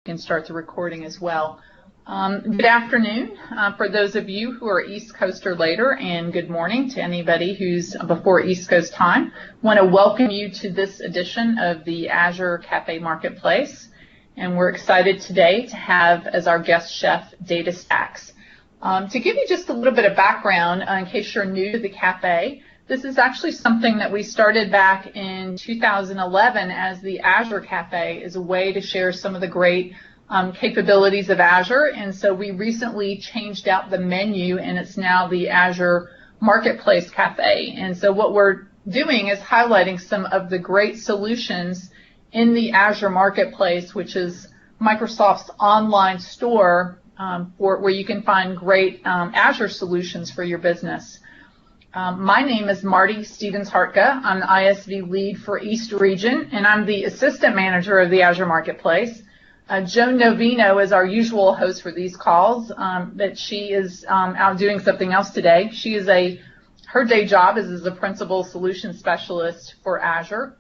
can start the recording as well. Good afternoon for those of you who are East Coast or later, and good morning to anybody who's before East Coast time. I want to welcome you to this edition of the Azure Café Marketplace, and we're excited today to have as our guest chef DataStax. To give you just a little bit of background in case you're new to the cafe, this is actually something that we started back in 2011 as the Azure Café as a way to share some of the great capabilities of Azure, and so we recently changed out the menu and it's now the Azure Marketplace Café. And so what we're doing is highlighting some of the great solutions in the Azure Marketplace, which is Microsoft's online store where you can find great Azure solutions for your business. My name is Marty Stevens-Hartka. I'm the ISV lead for East Region, and I'm the assistant manager of the Azure Marketplace. Joan Novino is our usual host for these calls, but she is out doing something else today. Her day job is as a principal solution specialist for Azure.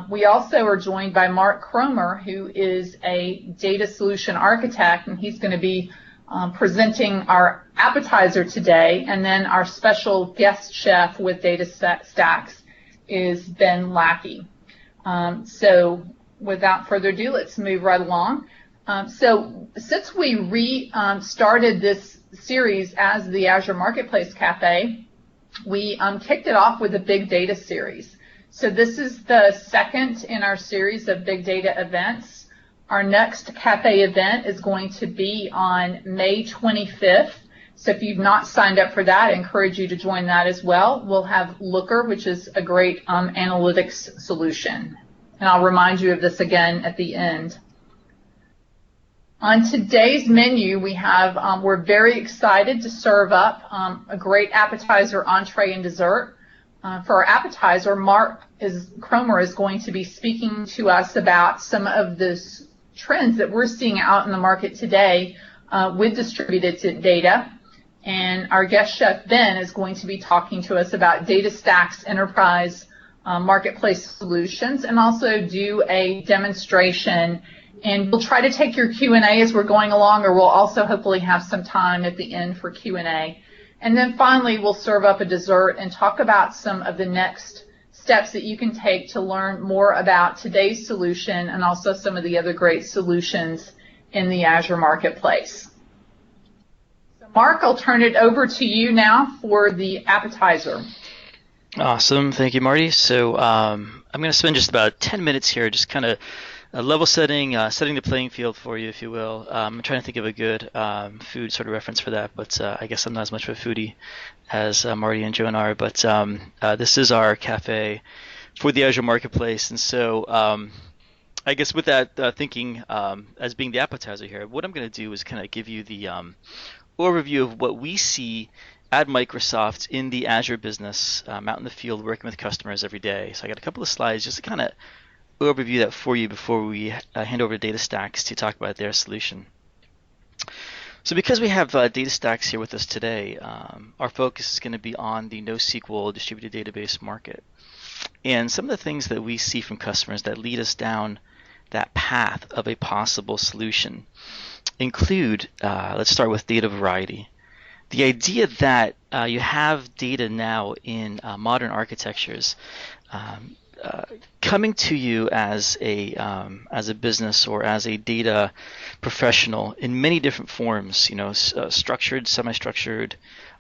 We also are joined by Mark Cromer, who is a data solution architect, and he's going to be presenting our appetizer today. And then our special guest chef with DataStax is Ben Lackey. So without further ado, let's move right along. So since we started this series as the Azure Marketplace Cafe, we kicked it off with a big data series. So this is the second in our series of big data events. Our next cafe event is going to be on May 25th. So if you've not signed up for that, I encourage you to join that as well. We'll have Looker, which is a great analytics solution. And I'll remind you of this again at the end. On today's menu, we're very excited to serve up a great appetizer, entree, and dessert. For our appetizer, Mark Cromer is going to be speaking to us about some of the trends that we're seeing out in the market today with distributed data. And our guest chef, Ben, is going to be talking to us about DataStax Enterprise Marketplace Solutions and also do a demonstration. And we'll try to take your Q&A as we're going along, or we'll also hopefully have some time at the end for Q&A. And then finally, we'll serve up a dessert and talk about some of the next steps that you can take to learn more about today's solution and also some of the other great solutions in the Azure Marketplace. So Mark, I'll turn it over to you now for the appetizer. Awesome. Thank you, Marty. So I'm going to spend just about 10 minutes here just kind of level setting the playing field for you, if you will. I'm trying to think of a good food sort of reference for that, but I guess I'm not as much of a foodie as Marty and Joan are. But this is our cafe for the Azure Marketplace, and so I guess with that thinking as being the appetizer here, what I'm going to do is kind of give you the overview of what we see at Microsoft in the Azure business, out in the field working with customers every day. So I got a couple of slides just to kind of overview that for you before we hand over to DataStax to talk about their solution. So because we have DataStax here with us today, our focus is going to be on the NoSQL distributed database market. And some of the things that we see from customers that lead us down that path of a possible solution include, let's start with data variety. The idea that you have data now in modern architectures coming to you as a business or as a data professional in many different forms, structured, semi-structured,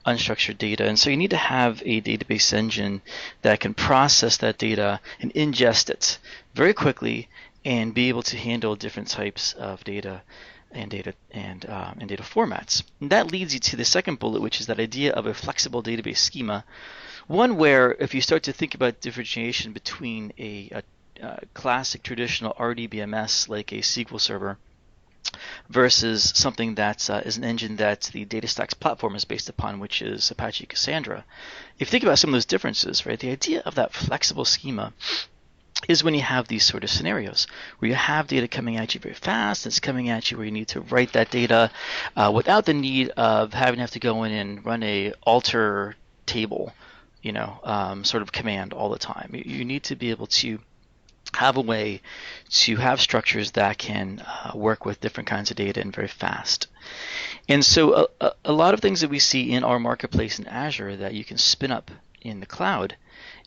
unstructured data. And so you need to have a database engine that can process that data and ingest it very quickly and be able to handle different types of data and data formats. And that leads you to the second bullet, which is that idea of a flexible database schema. One where if you start to think about differentiation between a classic traditional RDBMS like a SQL Server versus something that is an engine that the DataStax platform is based upon, which is Apache Cassandra. If you think about some of those differences, right, the idea of that flexible schema is when you have these sort of scenarios where you have data coming at you very fast, it's coming at you where you need to write that data without the need of having to have to go in and run a alter table sort of command all the time. You need to be able to have a way to have structures that can work with different kinds of data and very fast. And so a lot of things that we see in our marketplace in Azure that you can spin up in the cloud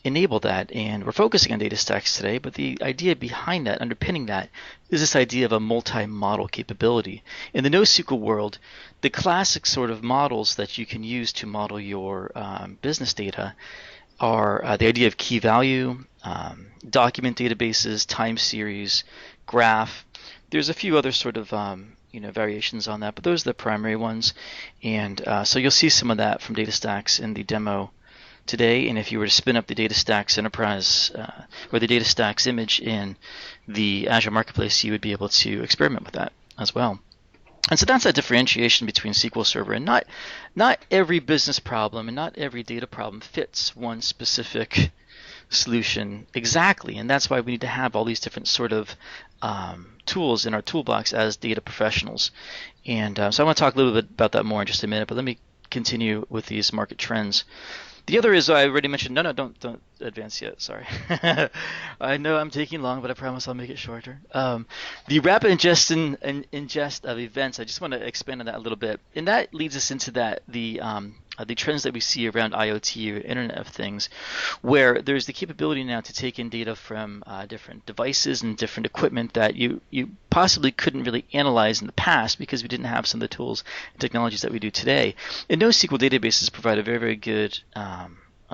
enable that, and we're focusing on DataStax today, but the idea behind that, underpinning that, is this idea of a multi-model capability. In the NoSQL world, the classic sort of models that you can use to model your business data are the idea of key value, document databases, time series, graph. There's a few other sort of variations on that, but those are the primary ones. And so you'll see some of that from DataStax in the demo today. And if you were to spin up the DataStax Enterprise or the DataStax image in the Azure Marketplace, you would be able to experiment with that as well. And so that's that differentiation between SQL Server, and not every business problem and not every data problem fits one specific solution exactly, and that's why we need to have all these different sort of tools in our toolbox as data professionals. And so I want to talk a little bit about that more in just a minute, but let me continue with these market trends. The other is, I already mentioned, no, don't advance yet, sorry. I know I'm taking long, but I promise I'll make it shorter. The rapid ingest of events, I just want to expand on that a little bit. And that leads us into that, the trends that we see around IoT or Internet of Things, where there's the capability now to take in data from different devices and different equipment that you possibly couldn't really analyze in the past because we didn't have some of the tools and technologies that we do today. And NoSQL databases provide a very, very good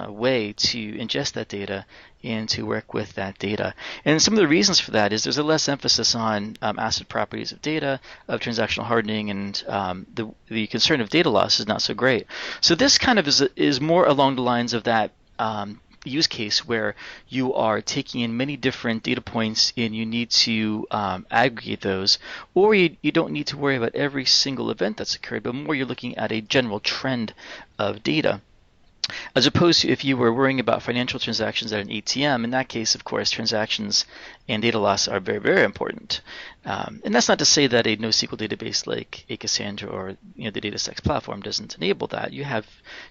way to ingest that data and to work with that data. And some of the reasons for that is there's a less emphasis on ACID properties of data, of transactional hardening, and the concern of data loss is not so great. So this kind of is more along the lines of that use case where you are taking in many different data points and you need to aggregate those, or you don't need to worry about every single event that's occurred, but more you're looking at a general trend of data. As opposed to if you were worrying about financial transactions at an ATM, in that case, of course, transactions and data loss are very, very important. And that's not to say that a NoSQL database like a Cassandra or the DataStax platform doesn't enable that. You have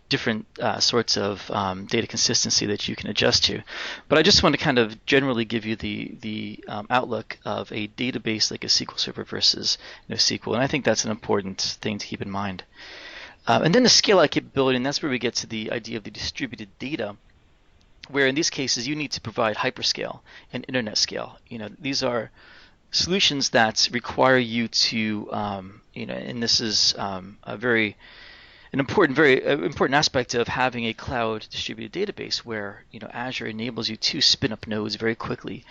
different sorts of data consistency that you can adjust to. But I just want to kind of generally give you the outlook of a database like a SQL Server versus NoSQL, and I think that's an important thing to keep in mind. And then the scale-out capability, and that's where we get to the idea of the distributed data, where in these cases you need to provide hyperscale and internet scale. These are solutions that require you to, and this is an important aspect of having a cloud distributed database where Azure enables you to spin up nodes very quickly.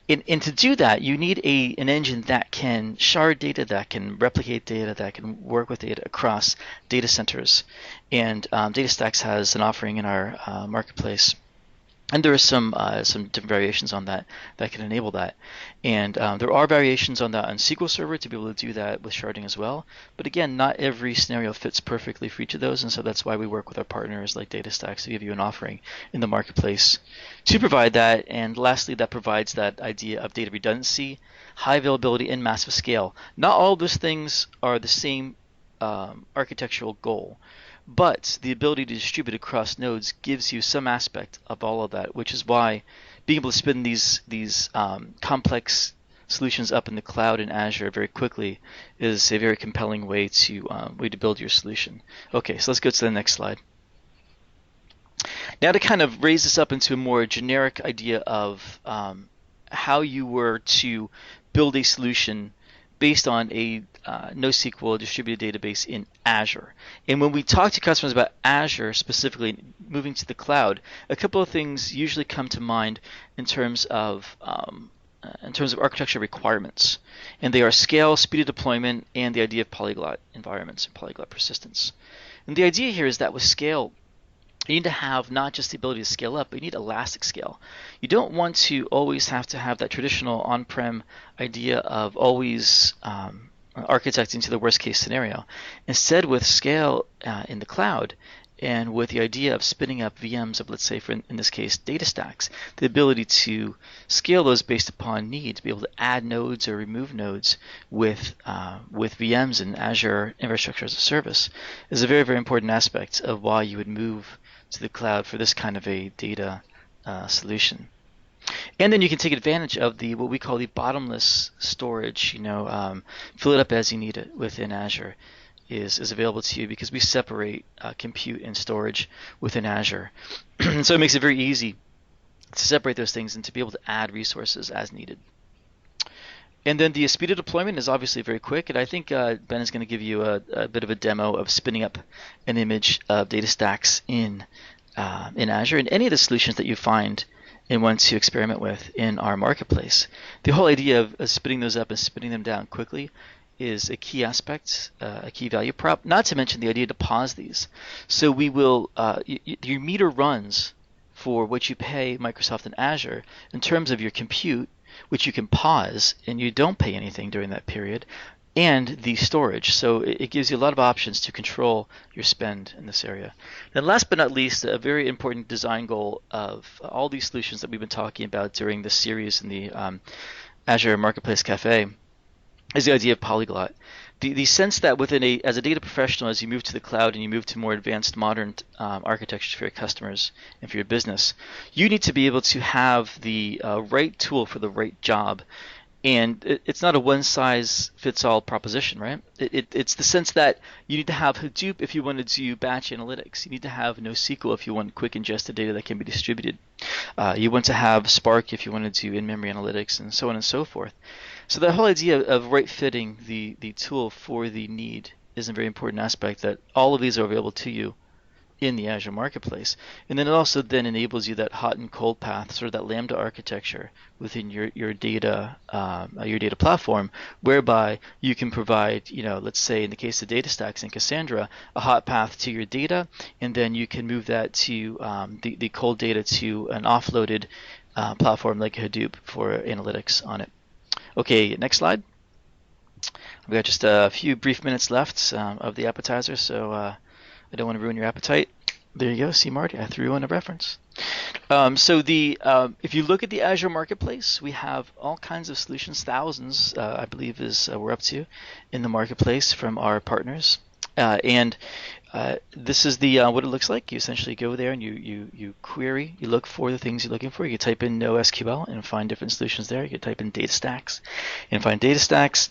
And to do that, you need an engine that can shard data, that can replicate data, that can work with data across data centers. And DataStax has an offering in our marketplace. And there are some different variations on that can enable that. And there are variations on that on SQL Server to be able to do that with sharding as well. But again, not every scenario fits perfectly for each of those, and so that's why we work with our partners like DataStax to give you an offering in the marketplace to provide that. And lastly, that provides that idea of data redundancy, high availability, and massive scale. Not all of those things are the same architectural goal. But the ability to distribute across nodes gives you some aspect of all of that, which is why being able to spin these complex solutions up in the cloud in Azure very quickly is a very compelling way to build your solution. Okay, so let's go to the next slide. Now to kind of raise this up into a more generic idea of how you were to build a solution based on a NoSQL distributed database in Azure. And when we talk to customers about Azure, specifically moving to the cloud, a couple of things usually come to mind in terms of architecture requirements. And they are scale, speed of deployment, and the idea of polyglot environments and polyglot persistence. And the idea here is that with scale, you need to have not just the ability to scale up, but you need elastic scale. You don't want to always have to have that traditional on-prem idea of always architecting to the worst case scenario. Instead, with scale in the cloud and with the idea of spinning up VMs of, let's say, in this case, DataStax, the ability to scale those based upon need, to be able to add nodes or remove nodes with VMs and Azure Infrastructure as a Service is a very, very important aspect of why you would move to the cloud for this kind of a data solution. And then you can take advantage of the what we call the bottomless storage. Fill it up as you need it within Azure is available to you because we separate compute and storage within Azure. So it makes it very easy to separate those things and to be able to add resources as needed. And then the speed of deployment is obviously very quick, and I think Ben is going to give you a bit of a demo of spinning up an image of DataStax in Azure and any of the solutions that you find and want to experiment with in our marketplace. The whole idea of spinning those up and spinning them down quickly is a key aspect, a key value prop, not to mention the idea to pause these. So we will, your meter runs for what you pay Microsoft and Azure in terms of your compute, which you can pause and you don't pay anything during that period, and the storage. So it gives you a lot of options to control your spend in this area. And last but not least, a very important design goal of all these solutions that we've been talking about during this series in the Azure Marketplace Café is the idea of polyglot. The sense that as a data professional, as you move to the cloud and you move to more advanced modern architectures for your customers and for your business, you need to be able to have the right tool for the right job. And it's not a one-size-fits-all proposition, right? It's the sense that you need to have Hadoop if you want to do batch analytics. You need to have NoSQL if you want quick ingested data that can be distributed. You want to have Spark if you want to do in-memory analytics, and so on and so forth. So the whole idea of right-fitting the tool for the need is a very important aspect, that all of these are available to you in the Azure Marketplace. And then it also then enables you that hot and cold path, sort of that Lambda architecture within your data platform, whereby you can provide, let's say in the case of DataStax and Cassandra, a hot path to your data, and then you can move that to the cold data to an offloaded platform like Hadoop for analytics on it. Okay, next slide. We've got just a few brief minutes left of the appetizer, so I don't want to ruin your appetite. There you go. See, Marty, I threw in a reference. If you look at the Azure Marketplace, we have all kinds of solutions, thousands, I believe, we're up to in the marketplace from our partners. This is what it looks like. You essentially go there and you query, you look for the things you're looking for. You can type in NoSQL and find different solutions there. You can type in DataStax and find DataStax.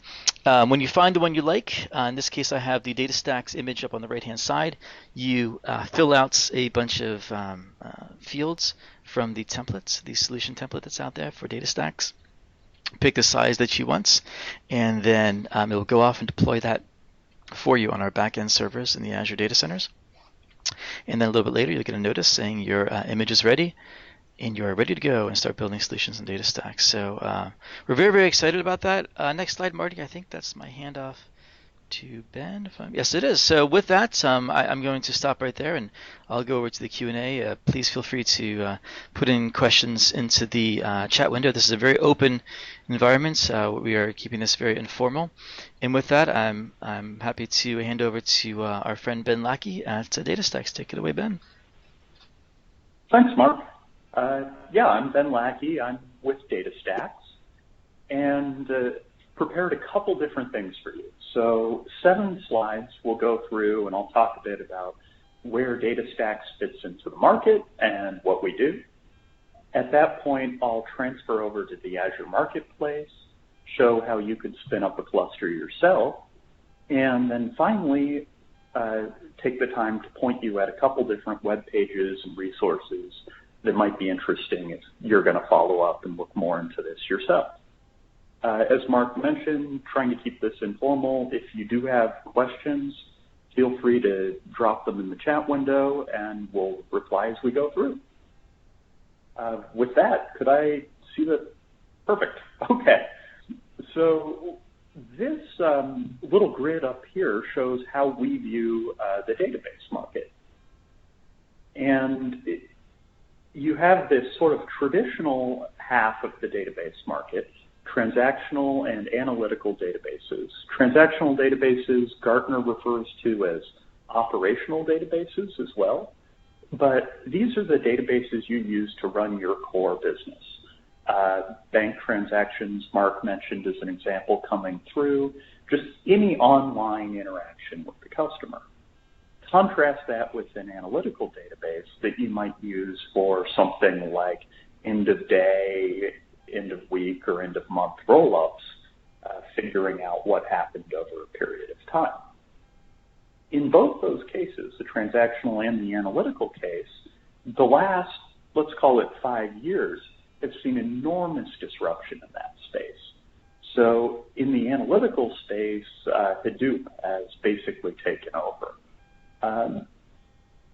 When you find the one you like, in this case I have the DataStax image up on the right-hand side. You fill out a bunch of fields from the templates, the solution template that's out there for DataStax. Pick the size that you want, and then it will go off and deploy that for you on our back-end servers in the Azure data centers. And then a little bit later, you'll get a notice saying your image is ready, and you are ready to go and start building solutions in DataStax. So we're very, very excited about that. Next slide, Marty. I think that's my handoff to Ben. Yes, it is. So with that, I'm going to stop right there, and I'll go over to the Q&A. Please feel free to put in questions into the chat window. This is a very open environment. We are keeping this very informal. And with that, I'm happy to hand over to our friend Ben Lackey at DataStax. Take it away, Ben. Thanks, Mark. I'm Ben Lackey. I'm with DataStax, and prepared a couple different things for you. So 7 slides we'll go through, and I'll talk a bit about where DataStax fits into the market and what we do. At that point, I'll transfer over to the Azure Marketplace, show how you could spin up a cluster yourself, and then finally take the time to point you at a couple different web pages and resources that might be interesting if you're going to follow up and look more into this yourself. As Mark mentioned, trying to keep this informal. If you do have questions, feel free to drop them in the chat window, and we'll reply as we go through. With that, could I see the... Perfect. Okay. So this little grid up here shows how we view the database market. And you have this sort of traditional half of the database market, transactional and analytical databases. Transactional databases, Gartner refers to as operational databases as well. But these are the databases you use to run your core business. Bank transactions, Mark mentioned as an example coming through, just any online interaction with the customer. Contrast that with an analytical database that you might use for something like end of day, end of week, or end of month roll-ups, figuring out what happened over a period of time. In both those cases, the transactional and the analytical case, the last, let's call it 5 years, have seen enormous disruption in that space. So in the analytical space, Hadoop has basically taken over.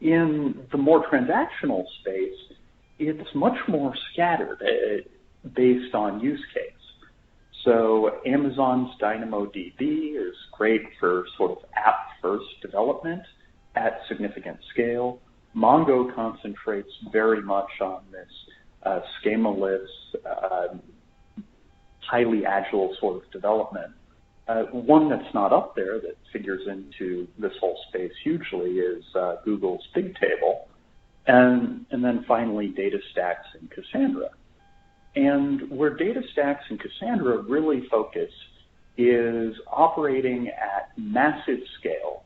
In the more transactional space, it's much more scattered based on use case. So Amazon's DynamoDB is great for sort of app-first development at significant scale. Mongo concentrates very much on this schemaless, highly agile sort of development. One that's not up there that figures into this whole space hugely is Google's Bigtable, and then finally DataStax and Cassandra. And where DataStax and Cassandra really focus is operating at massive scale.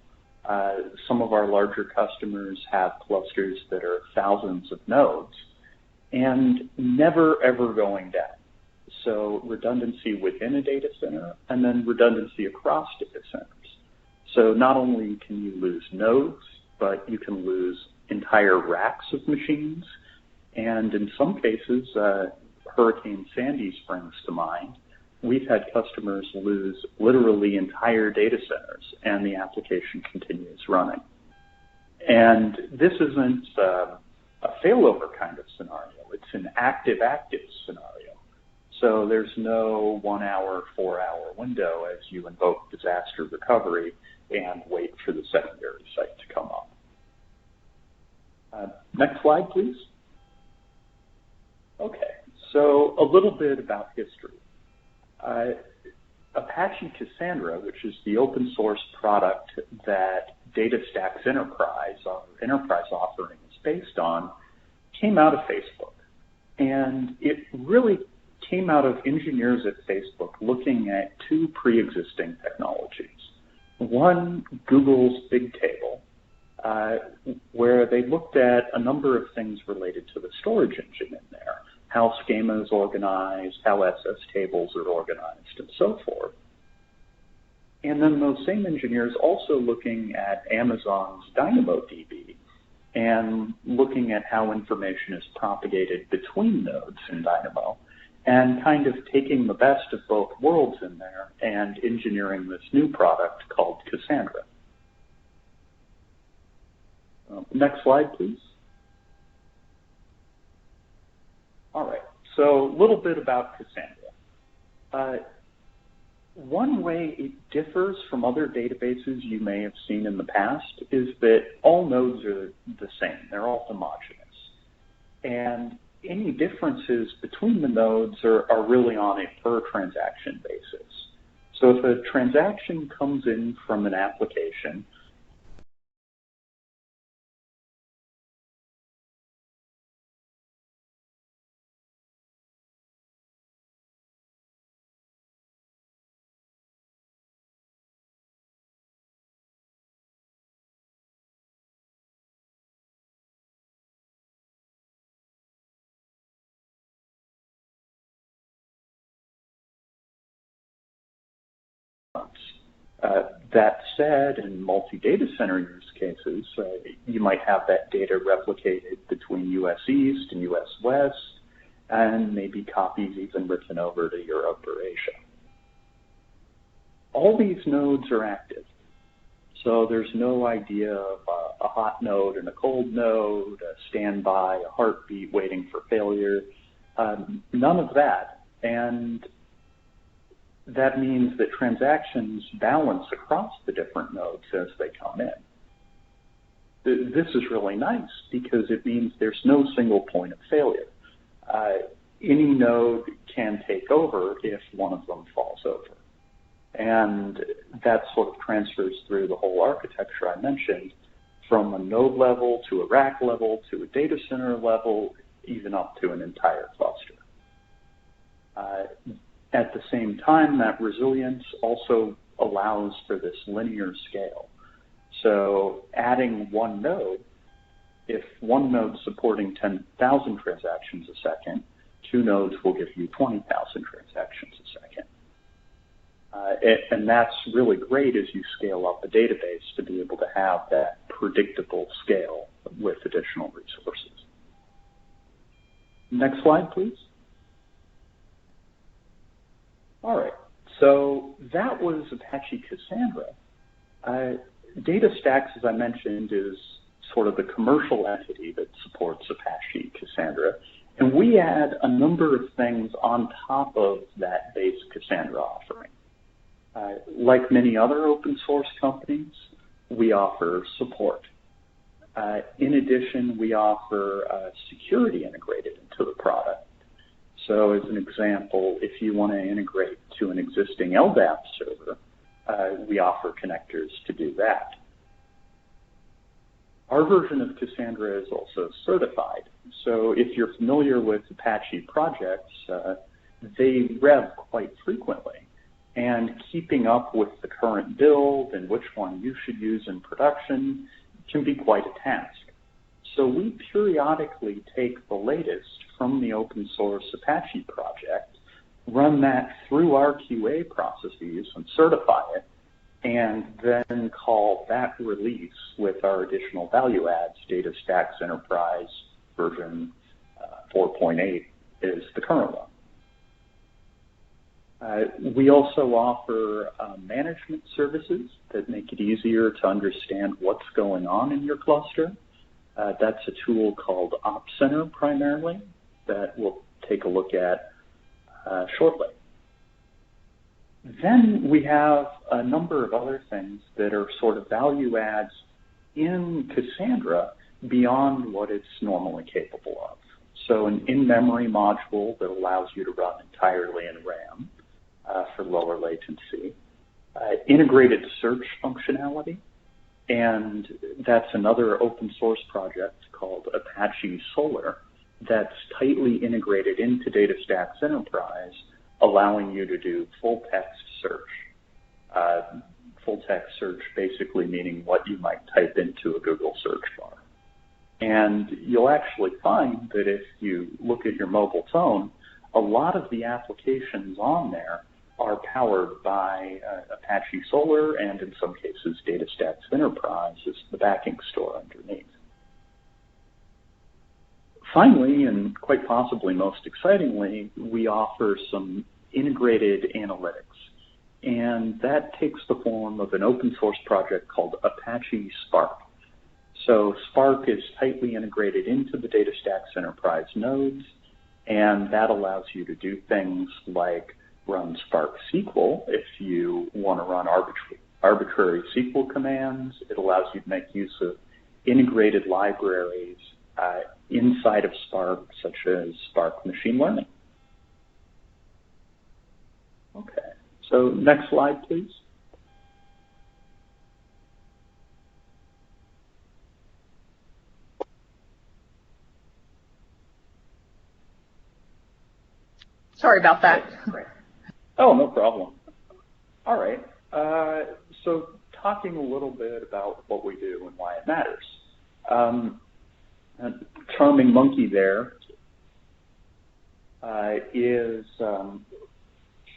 Some of our larger customers have clusters that are thousands of nodes and never ever going down. So redundancy within a data center and then redundancy across data centers. So not only can you lose nodes, but you can lose entire racks of machines. And in some cases, Hurricane Sandy springs to mind. We've had customers lose literally entire data centers, and the application continues running. And this isn't a failover kind of scenario. It's an active scenario. So there's no 1 hour, 4 hour window as you invoke disaster recovery and wait for the secondary site to come up. Next slide, please. Okay. So a little bit about history. Apache Cassandra, which is the open source product that DataStax Enterprise, our enterprise offering, is based on, came out of Facebook. And it really came out of engineers at Facebook looking at two pre-existing technologies. One, Google's Bigtable, where they looked at a number of things related to the storage engine in there, how schema is organized, how SS tables are organized, and so forth. And then those same engineers also looking at Amazon's DynamoDB and looking at how information is propagated between nodes in Dynamo and kind of taking the best of both worlds in there and engineering this new product called Cassandra. Next slide, please. All right, so a little bit about Cassandra. One way it differs from other databases you may have seen in the past is that all nodes are the same. They're all homogeneous. And any differences between the nodes are really on a per transaction basis. So if a transaction comes in from an application, that said, in multi-data center use cases, you might have that data replicated between US East and US West, and maybe copies even written over to Europe or Asia. All these nodes are active. So there's no idea of a hot node and a cold node, a standby, a heartbeat waiting for failure, none of that. And that means that transactions balance across the different nodes as they come in. This is really nice because it means there's no single point of failure. Any node can take over if one of them falls over. And that sort of transfers through the whole architecture I mentioned, from a node level to a rack level to a data center level, even up to an entire cluster. At the same time, that resilience also allows for this linear scale. So adding one node if one node's supporting 10,000 transactions a second, two nodes will give you 20,000 transactions a second. And that's really great as you scale up a database to be able to have that predictable scale with additional resources. Next slide, please. All right, so that was Apache Cassandra. DataStax, as I mentioned, is sort of the commercial entity that supports Apache Cassandra. And we add a number of things on top of that base Cassandra offering. Like many other open source companies, we offer support. In addition, we offer security integrated into the product. So as an example, if you want to integrate to an existing LDAP server, we offer connectors to do that. Our version of Cassandra is also certified. So if you're familiar with Apache projects, they rev quite frequently. And keeping up with the current build and which one you should use in production can be quite a task. So we periodically take the latest from the open source Apache project, run that through our QA processes and certify it, and then call that release with our additional value adds. DataStax Enterprise version 4.8 is the current one. We also offer management services that make it easier to understand what's going on in your cluster. That's a tool called Ops Center primarily that we'll take a look at shortly. Then we have a number of other things that are sort of value adds in Cassandra beyond what it's normally capable of. So an in-memory module that allows you to run entirely in RAM for lower latency, integrated search functionality, and that's another open source project called Apache Solar that's tightly integrated into DataStax Enterprise, allowing you to do full text search. Full text search basically meaning what you might type into a Google search bar. And you'll actually find that if you look at your mobile phone, a lot of the applications on there are powered by Apache Solar, and in some cases DataStax Enterprise is the backing store underneath. Finally, and quite possibly most excitingly, we offer some integrated analytics. And that takes the form of an open source project called Apache Spark. So Spark is tightly integrated into the DataStax Enterprise nodes, and that allows you to do things like run Spark SQL if you want to run arbitrary SQL commands. It allows you to make use of integrated libraries inside of Spark, such as Spark Machine Learning. Okay, so next slide, please. Sorry about that. Oh, no problem. All right. So talking a little bit about what we do and why it matters. A charming monkey there is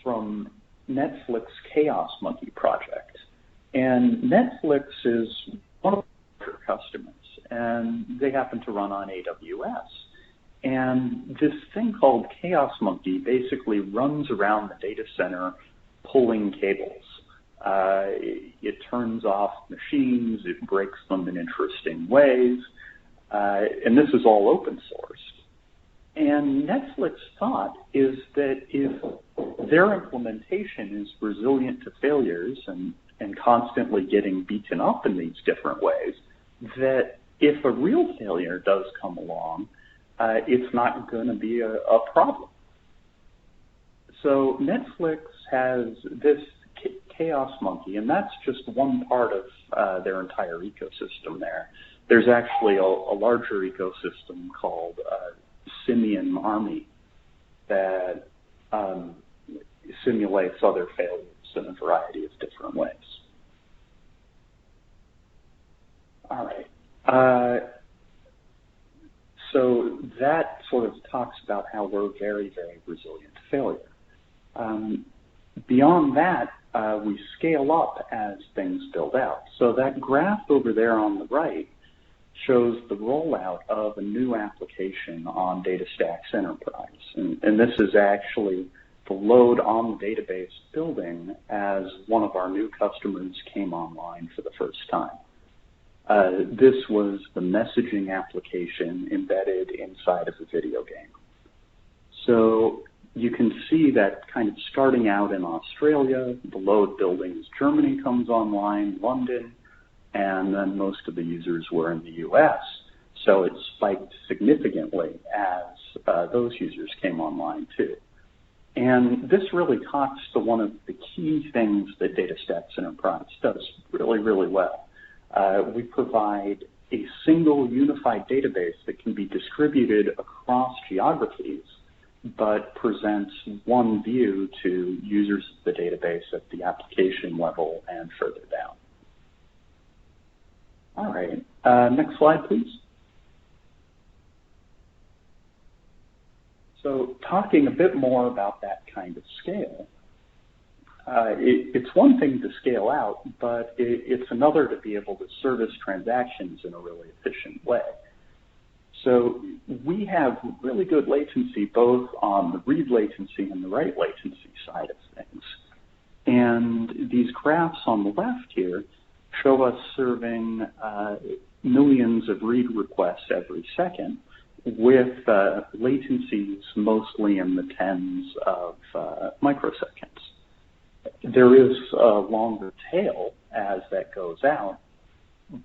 from Netflix Chaos Monkey project. And Netflix is one of our customers, and they happen to run on AWS. And this thing called Chaos Monkey basically runs around the data center pulling cables. It turns off machines, it breaks them in interesting ways, and this is all open source. And Netflix thought is that if their implementation is resilient to failures and constantly getting beaten up in these different ways, that if a real failure does come along, it's not going to be a problem. So Netflix has this Chaos Monkey, and that's just one part of their entire ecosystem there. There's actually a larger ecosystem called Simian Army that simulates other failures in a variety of different ways. All right. So that sort of talks about how we're very, very resilient to failure. Beyond that, we scale up as things build out. So that graph over there on the right shows the rollout of a new application on DataStax Enterprise. And this is actually the load on the database building as one of our new customers came online for the first time. This was the messaging application embedded inside of a video game. So you can see that kind of starting out in Australia, the load building as Germany comes online, London, and then most of the users were in the US. So it spiked significantly as those users came online too. And this really talks to one of the key things that DataStax Enterprise does really, really well. We provide a single unified database that can be distributed across geographies, but presents one view to users of the database at the application level and further down. All right, next slide, please. So talking a bit more about that kind of scale, it's one thing to scale out, but it's another to be able to service transactions in a really efficient way. So we have really good latency both on the read latency and the write latency side of things. And these graphs on the left here show us serving millions of read requests every second with latencies mostly in the tens of microseconds. There is a longer tail as that goes out,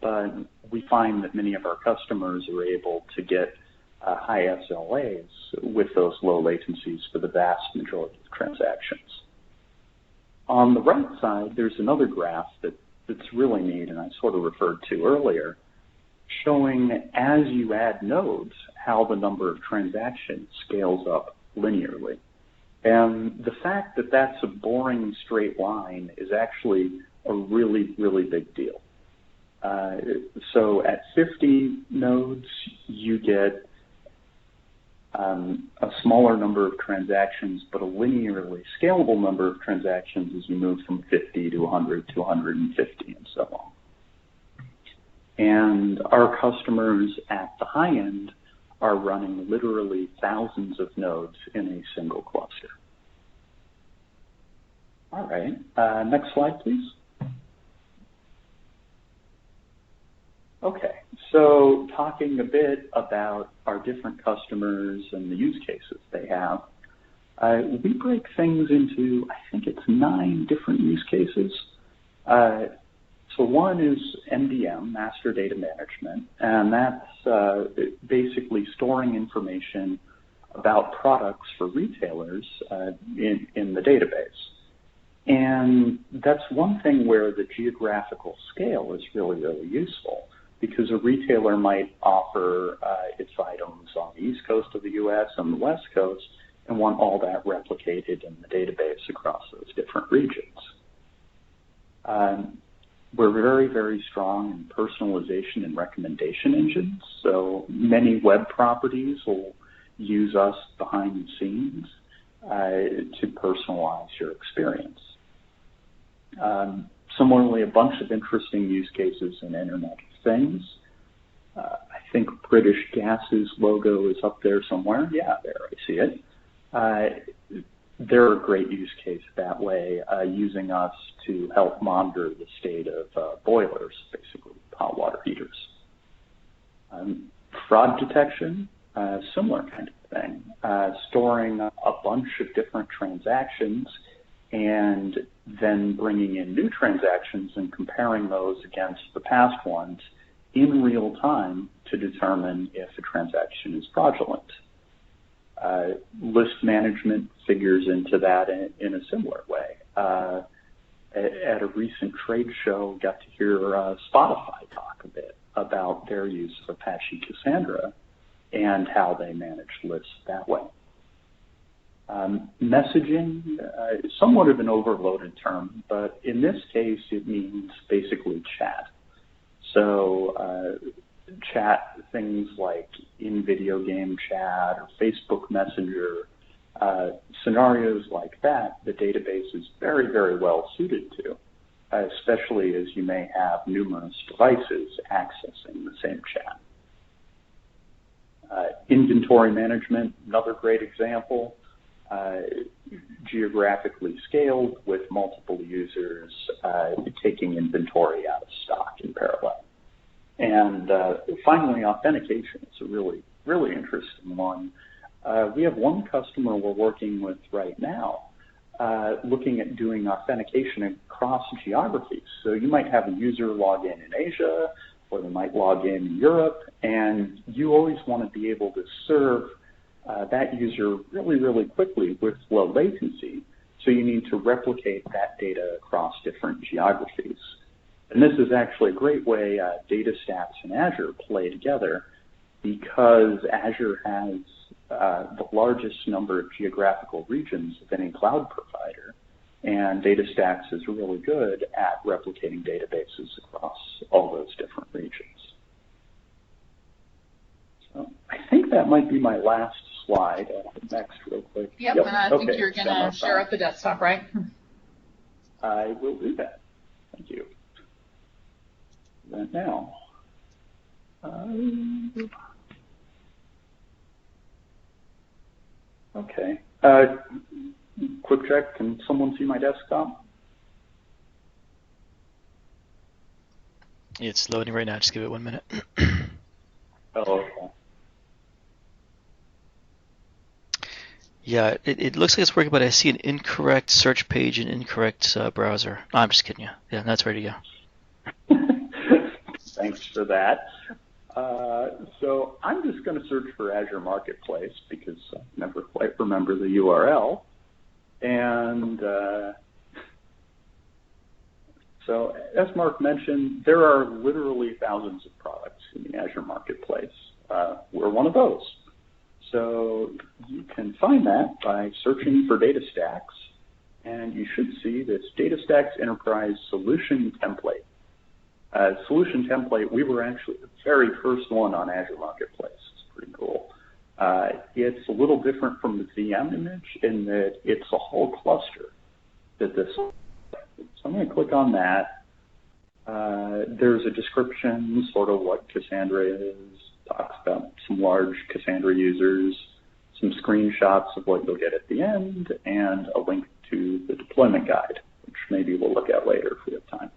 but we find that many of our customers are able to get high SLAs with those low latencies for the vast majority of transactions. On the right side, there's another graph that's really neat, and I sort of referred to earlier, showing as you add nodes, how the number of transactions scales up linearly. And the fact that that's a boring straight line is actually a really, really big deal. So at 50 nodes, you get a smaller number of transactions, but a linearly scalable number of transactions as you move from 50 to 100 to 150 and so on. And our customers at the high end are running literally thousands of nodes in a single cluster. All right, next slide, please. Okay, so talking a bit about our different customers and the use cases they have, we break things into, I think it's 9 different use cases. So one is MDM, Master Data Management, and that's basically storing information about products for retailers in the database. And that's one thing where the geographical scale is really, really useful, because a retailer might offer its items on the East Coast of the US and the West Coast and want all that replicated in the database across those different regions. We're very, very strong in personalization and recommendation engines, so many web properties will use us behind the scenes to personalize your experience. Similarly, a bunch of interesting use cases in Internet of Things. I think British Gas's logo is up there somewhere. Yeah, there, I see it. They're a great use case that way, using us to help monitor the state of boilers, basically hot water heaters. Fraud detection, similar kind of thing, storing a bunch of different transactions and then bringing in new transactions and comparing those against the past ones in real time to determine if a transaction is fraudulent. List management figures into that in a similar way. At a recent trade show, got to hear Spotify talk a bit about their use of Apache Cassandra and how they manage lists that way. Messaging is somewhat of an overloaded term, but in this case, it means basically chat. So chat, things like in-video game chat or Facebook Messenger, scenarios like that, the database is very, very well suited to, especially as you may have numerous devices accessing the same chat. Inventory management, another great example, geographically scaled with multiple users taking inventory out of stock in parallel. And finally, authentication is a really, really interesting one. We have one customer we're working with right now looking at doing authentication across geographies. So you might have a user log in Asia, or they might log in Europe, and you always want to be able to serve that user really, really quickly with low latency. So you need to replicate that data across different geographies. And this is actually a great way DataStax and Azure play together, because Azure has the largest number of geographical regions of any cloud provider, and DataStax is really good at replicating databases across all those different regions. So I think that might be my last slide. Next, real quick. Yep, and I think you're going to share up the desktop, right? I will do that. Thank you. That now. Okay. Quick check. Can someone see my desktop? It's loading right now. Just give it 1 minute. Oh, okay. Yeah, it looks like it's working, but I see an incorrect search page and incorrect browser. Oh, I'm just kidding you. Yeah, that's ready to go. Thanks for that. So I'm just going to search for Azure Marketplace because I never quite remember the URL. And so as Mark mentioned, there are literally thousands of products in the Azure Marketplace. We're one of those. So you can find that by searching for DataStax, and you should see this DataStax Enterprise Solution Template. Solution Template, we were actually the very first one on Azure Marketplace. It's pretty cool. It's a little different from the VM image in that it's a whole cluster that this. So I'm going to click on that. There's a description, sort of what Cassandra is, talks about some large Cassandra users, some screenshots of what you'll get at the end, and a link to the deployment guide, which maybe we'll look at later if we have time.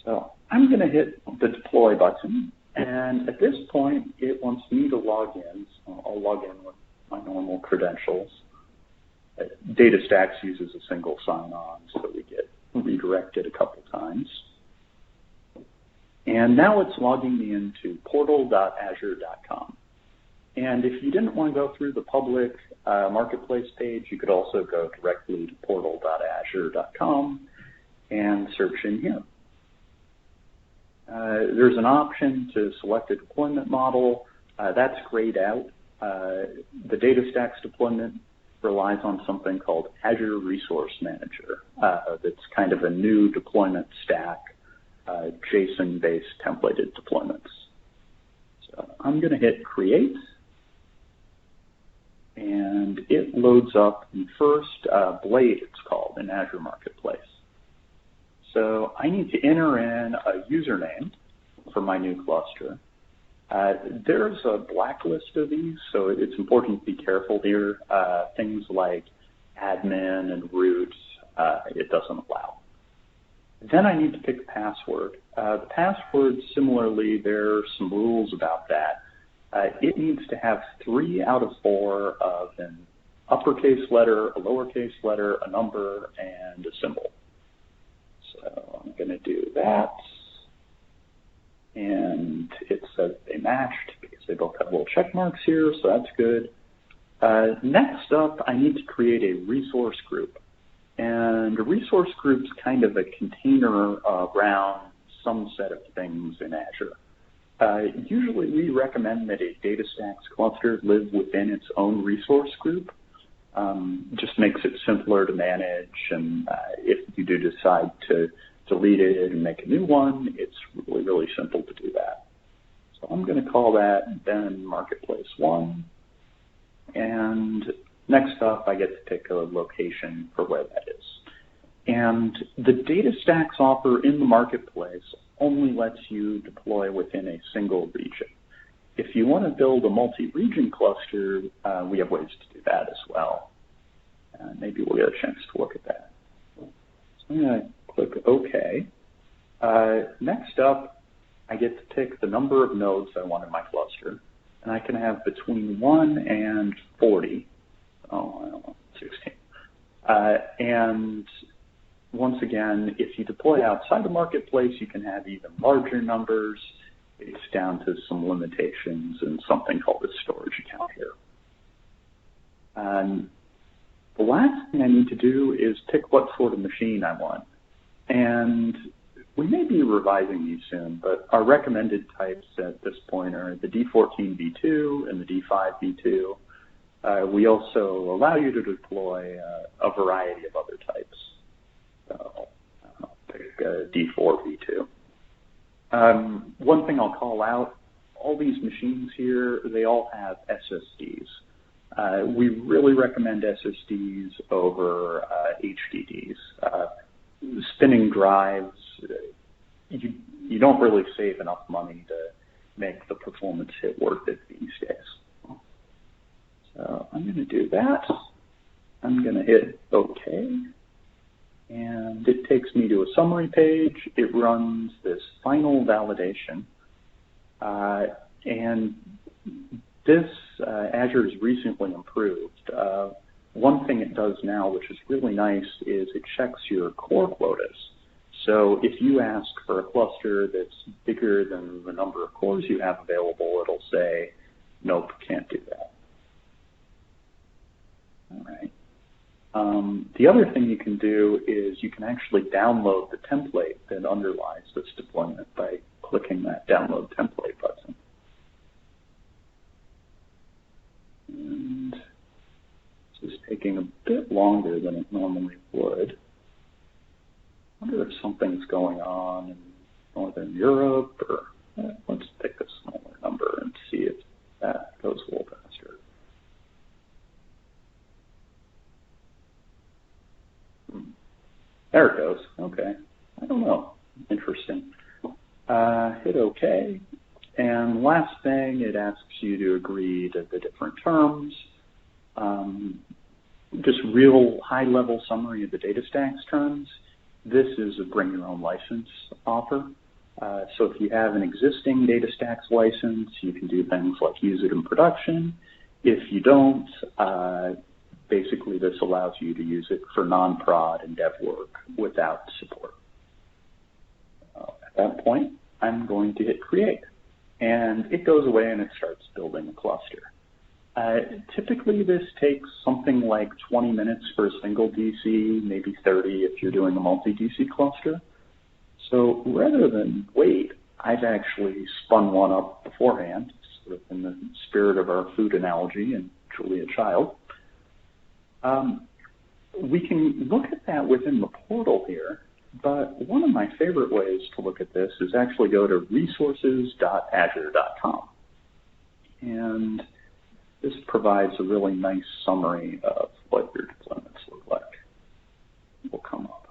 So I'm going to hit the deploy button, and at this point, it wants me to log in. So I'll log in with my normal credentials. DataStax uses a single sign-on, so we get redirected a couple times. And now it's logging me into portal.azure.com. And if you didn't want to go through the public marketplace page, you could also go directly to portal.azure.com and search in here. There's an option to select a deployment model. That's grayed out. The DataStax deployment relies on something called Azure Resource Manager. That's kind of a new deployment stack, JSON-based templated deployments. So I'm going to hit Create, and it loads up the first blade, it's called, in Azure Marketplace. So I need to enter in a username for my new cluster. There's a blacklist of these, so it's important to be careful here. Things like admin and root, it doesn't allow. Then I need to pick a password. The password, similarly, there are some rules about that. It needs to have 3 out of 4 of an uppercase letter, a lowercase letter, a number, and a symbol. So I'm going to do that. And it says they matched because they both have little check marks here, so that's good. Next up, I need to create a resource group. And a resource group's kind of a container around some set of things in Azure. Usually we recommend that a DataStax cluster live within its own resource group. Just makes it simpler to manage, and if you do decide to delete it and make a new one, it's really, really simple to do that. So I'm going to call that Ben Marketplace 1. And next up, I get to pick a location for where that is. And the DataStax offer in the marketplace only lets you deploy within a single region. If you want to build a multi-region cluster, we have ways to do that as well. Maybe we'll get a chance to look at that. So I'm going to click OK. Next up, I get to pick the number of nodes I want in my cluster. And I can have between 1 and 40. Oh, I don't know, 16. And once again, if you deploy outside the marketplace, you can have even larger numbers. It's down to some limitations and something called a storage account here. The last thing I need to do is pick what sort of machine I want. And we may be revising these soon, but our recommended types at this point are the D14v2 and the D5v2. We also allow you to deploy a variety of other types. So I'll pick D4v2. One thing I'll call out, all these machines here, they all have SSDs. We really recommend SSDs over HDDs. Spinning drives, you don't really save enough money to make the performance hit worth it these days. So I'm going to do that. I'm going to hit OK. And it takes me to a summary page. It runs this final validation. And this Azure is recently improved. One thing it does now, which is really nice, is it checks your core quotas. So if you ask for a cluster that's bigger than the number of cores you have available, it'll say, nope, can't do that. All right. The other thing you can do is you can actually download the template that underlies this deployment by clicking that download template button. And this is taking a bit longer than it normally would. I wonder if something's going on in Northern Europe, or let's pick a smaller number and see if that goes a little faster. There it goes. Okay. I don't know. Interesting. Hit OK. And last thing, it asks you to agree to the different terms. Just real high-level summary of the DataStax terms. This is a bring your own license offer. So if you have an existing DataStax license, you can do things like use it in production. If you don't, basically this allows you to use it for non-prod and dev work without support. At that point, I'm going to hit create. And it goes away and it starts building a cluster. Typically, this takes something like 20 minutes for a single DC, maybe 30 if you're doing a multi-DC cluster. So rather than wait, I've actually spun one up beforehand, sort of in the spirit of our food analogy and Julia Child. We can look at that within the portal here, but one of my favorite ways to look at this is actually go to resources.azure.com. And this provides a really nice summary of what your deployments look like. Will come up.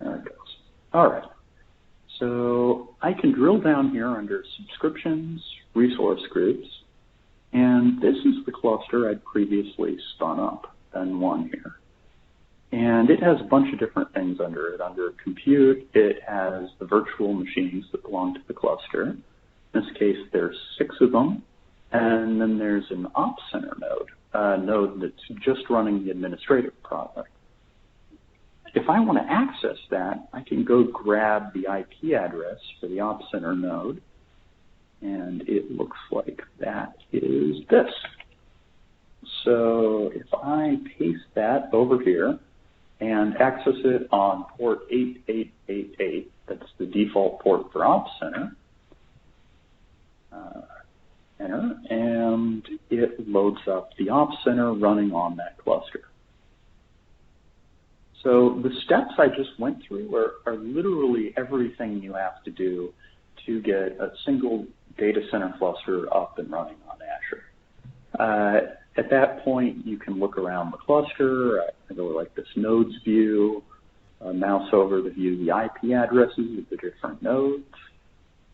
There it goes. All right. So I can drill down here under subscriptions, resource groups, and this is the cluster I'd previously spun up, Ben1 here. And it has a bunch of different things under it. Under compute, it has the virtual machines that belong to the cluster. In this case, there's 6 of them. And then there's an Ops Center node, a node that's just running the administrative product. If I want to access that, I can go grab the IP address for the Ops Center node. And it looks like that is this. So if I paste that over here, and access it on port 8888. That's the default port for Ops Center. Enter, and it loads up the Ops Center running on that cluster. So the steps I just went through are literally everything you have to do to get a single data center cluster up and running on Azure. At that point, you can look around the cluster. I really like this nodes view, mouse over to view the IP addresses of the different nodes.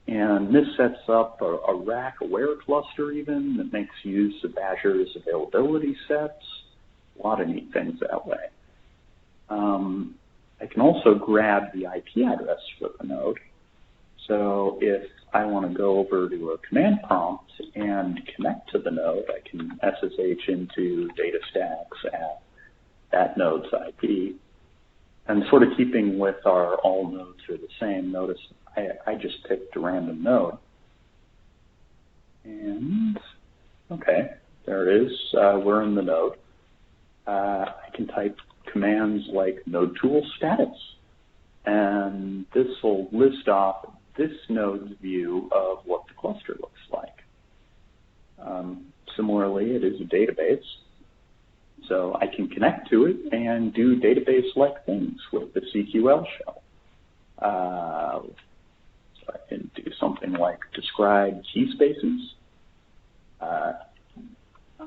And this sets up a rack-aware cluster even that makes use of Azure's availability sets. A lot of neat things that way. I can also grab the IP address for the node. So if I want to go over to a command prompt and connect to the node, I can SSH into DataStax at that node's IP. And sort of keeping with our all nodes are the same, notice I just picked a random node. And, okay, there it is. We're in the node. I can type commands like node tool status. And this will list off this node's view of what the cluster looks like. Similarly, it is a database. So I can connect to it and do database-like things with the CQL shell. So I can do something like describe key spaces.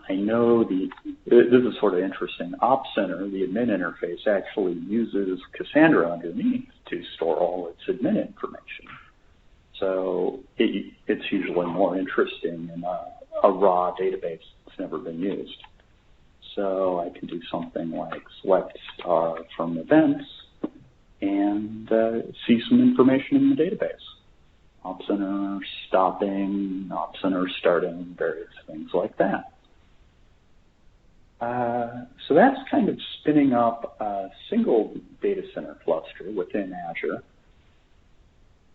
I know this is sort of interesting. Op Center, the admin interface, actually uses Cassandra underneath to store all its admin information. So it's usually more interesting in a raw database that's never been used. So I can do something like select star from events and see some information in the database. Op Center stopping, Op Center starting, various things like that. So that's kind of spinning up a single data center cluster within Azure.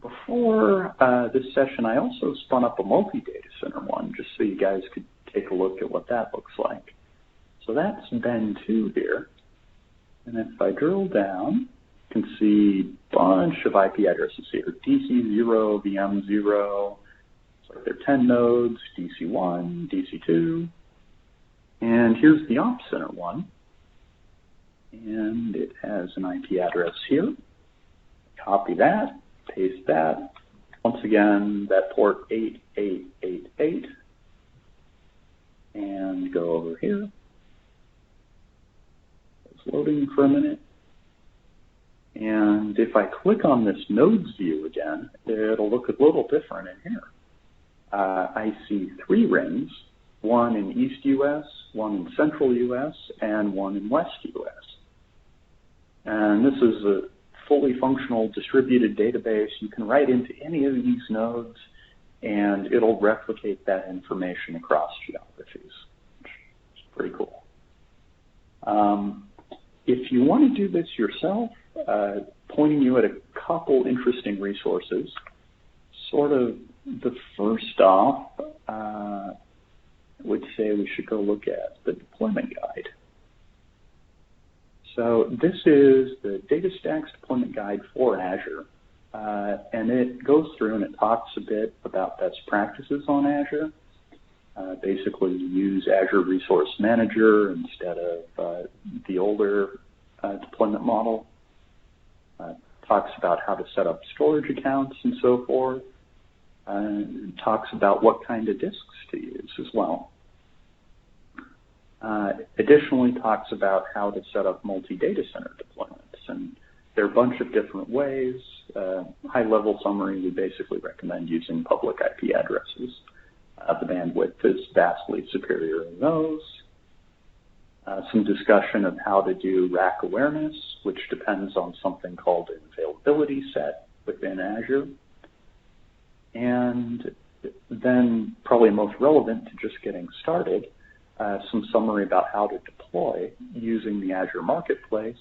Before this session, I also spun up a multi-data center one, just so you guys could take a look at what that looks like. So that's Ben 2 here. And if I drill down, you can see a bunch of IP addresses here. DC0, VM0, so there are 10 nodes, DC1, DC2. And here's the Op Center one. And it has an IP address here. Copy that, paste that. Once again, that port 8888. And go over here. It's loading for a minute. And if I click on this nodes view again, it'll look a little different in here. I see 3 rings, one in East US, one in Central US, and one in West US. And this is a fully functional distributed database. You can write into any of these nodes, and it'll replicate that information across geographies, which is pretty cool. If you want to do this yourself, pointing you at a couple interesting resources. Sort of the first off, I would say we should go look at the deployment guide. So this is the DataStax deployment guide for Azure, and it goes through and it talks a bit about best practices on Azure. Basically, use Azure Resource Manager instead of the older deployment model. Talks about how to set up storage accounts and so forth. Talks about what kind of disks to use as well. Additionally, talks about how to set up multi-data center deployments. And there are a bunch of different ways. High-level summary, we basically recommend using public IP addresses. The bandwidth is vastly superior in those. Some discussion of how to do rack awareness, which depends on something called an availability set within Azure. And then probably most relevant to just getting started, some summary about how to deploy using the Azure Marketplace,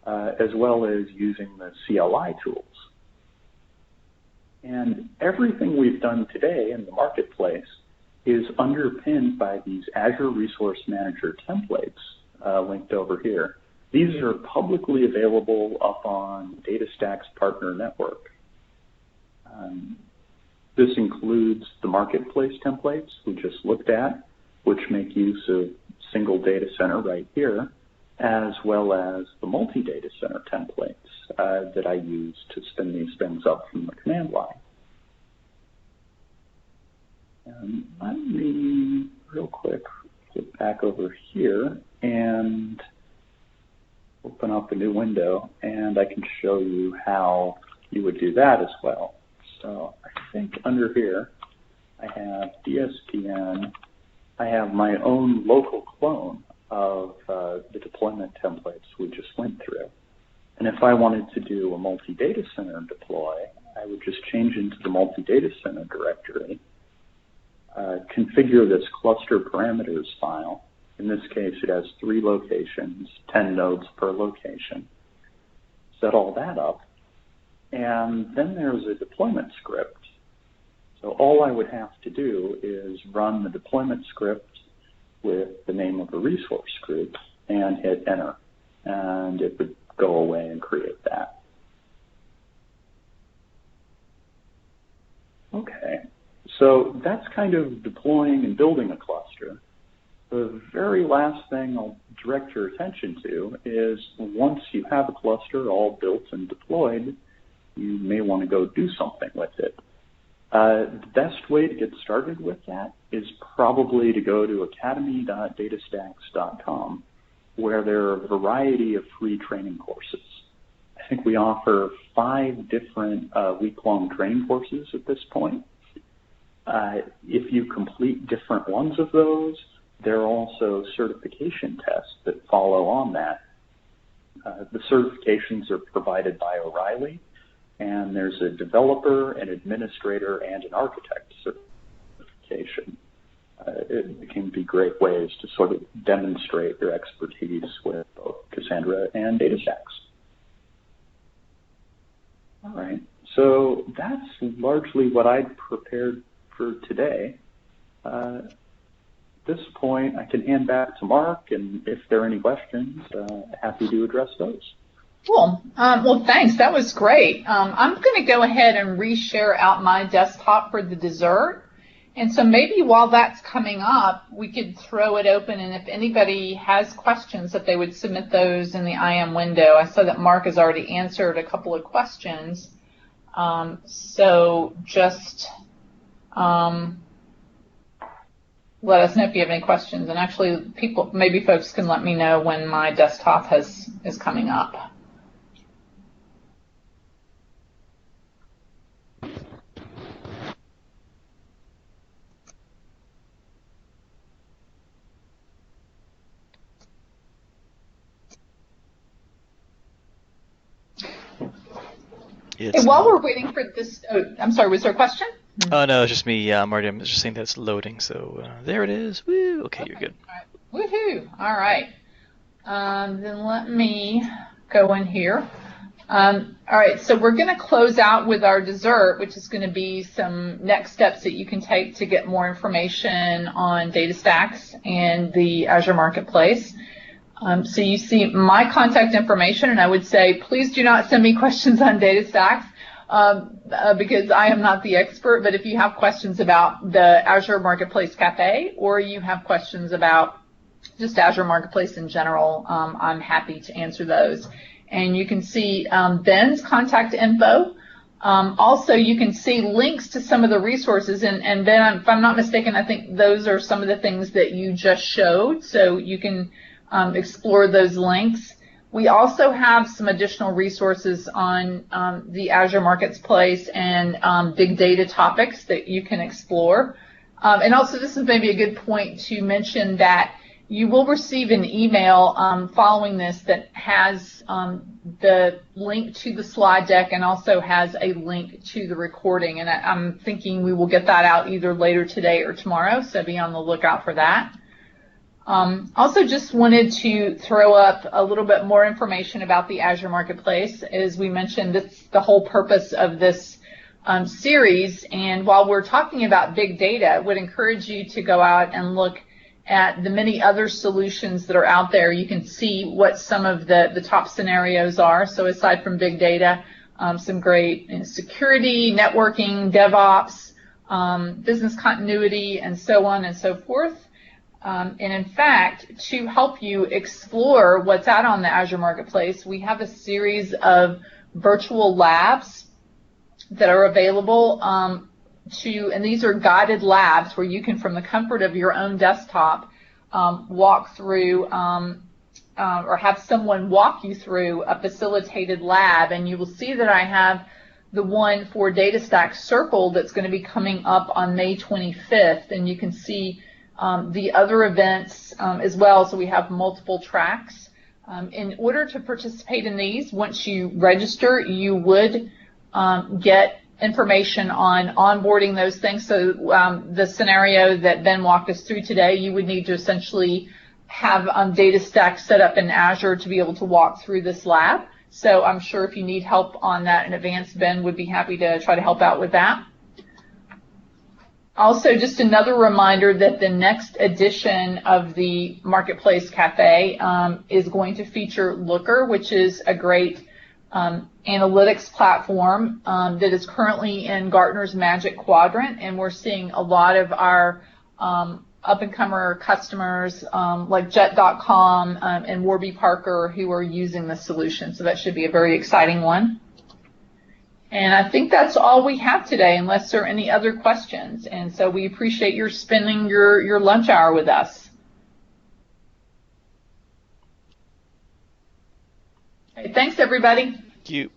as well as using the CLI tools. And everything we've done today in the Marketplace is underpinned by these Azure Resource Manager templates linked over here. These are publicly available up on DataStax Partner Network. This includes the Marketplace templates we just looked at, which make use of single data center right here, as well as the multi-data center templates that I use to spin these things up from the command line. And let me, real quick, flip back over here and open up a new window, and I can show you how you would do that as well. So I think under here, I have DSPN. I have my own local clone of the deployment templates we just went through. And if I wanted to do a multi-data center deploy, I would just change into the multi-data center directory, configure this cluster parameters file. In this case, it has 3 locations, 10 nodes per location. Set all that up. And then there's a deployment script. So all I would have to do is run the deployment script with the name of a resource group and hit enter. And it would go away and create that. Okay, so that's kind of deploying and building a cluster. The very last thing I'll direct your attention to is once you have a cluster all built and deployed, you may want to go do something with it. The best way to get started with that is probably to go to academy.datastax.com, where there are a variety of free training courses. I think we offer 5 different week-long training courses at this point. If you complete different ones of those, there are also certification tests that follow on that. The certifications are provided by O'Reilly, and there's a developer, an administrator, and an architect certification. It can be great ways to sort of demonstrate your expertise with both Cassandra and DataStax. All right, so that's largely what I'd prepared for today. At this point, I can hand back to Mark, and if there are any questions, happy to address those. Cool. Well, thanks. That was great. I'm going to go ahead and reshare out my desktop for the dessert. And so maybe while that's coming up, we could throw it open, and if anybody has questions, that they would submit those in the IM window. I saw that Mark has already answered a couple of questions. So just let us know if you have any questions. And actually, maybe folks can let me know when my desktop is coming up. And while we're waiting for this, I'm sorry, was there a question? Oh, no, it's just me, Marty. I'm just saying that it's loading. So there it is. Woo. Okay, you're good. All right. Woohoo. All right. Then let me go in here. All right, so we're going to close out with our dessert, which is going to be some next steps that you can take to get more information on DataStax and the Azure Marketplace. So you see my contact information, and I would say please do not send me questions on DataStax because I am not the expert, but if you have questions about the Azure Marketplace Café or you have questions about just Azure Marketplace in general, I'm happy to answer those. And you can see Ben's contact info. Also, you can see links to some of the resources. And Ben, if I'm not mistaken, I think those are some of the things that you just showed. So you can explore those links. We also have some additional resources on the Azure Marketplace and big data topics that you can explore. And also, this is maybe a good point to mention that you will receive an email following this that has the link to the slide deck and also has a link to the recording. And I'm thinking we will get that out either later today or tomorrow, so be on the lookout for that. Also just wanted to throw up a little bit more information about the Azure Marketplace. As we mentioned, that's the whole purpose of this series. And while we're talking about big data, I would encourage you to go out and look at the many other solutions that are out there. You can see what some of the top scenarios are. So aside from big data, some great security, networking, DevOps, business continuity, and so on and so forth. And in fact, to help you explore what's out on the Azure Marketplace, we have a series of virtual labs that are available and these are guided labs where you can, from the comfort of your own desktop, walk through or have someone walk you through a facilitated lab. And you will see that I have the one for DataStax circled that's going to be coming up on May 25th, and you can see the other events as well. So we have multiple tracks. In order to participate in these, once you register, you would get information on onboarding those things. So the scenario that Ben walked us through today, you would need to essentially have DataStax set up in Azure to be able to walk through this lab. So I'm sure if you need help on that in advance, Ben would be happy to try to help out with that. Also, just another reminder that the next edition of the Marketplace Cafe is going to feature Looker, which is a great analytics platform that is currently in Gartner's Magic Quadrant, and we're seeing a lot of our up-and-comer customers like Jet.com and Warby Parker who are using the solution. So that should be a very exciting one. And I think that's all we have today, unless there are any other questions. And so we appreciate your spending your lunch hour with us. Okay, thanks, everybody. Thank you.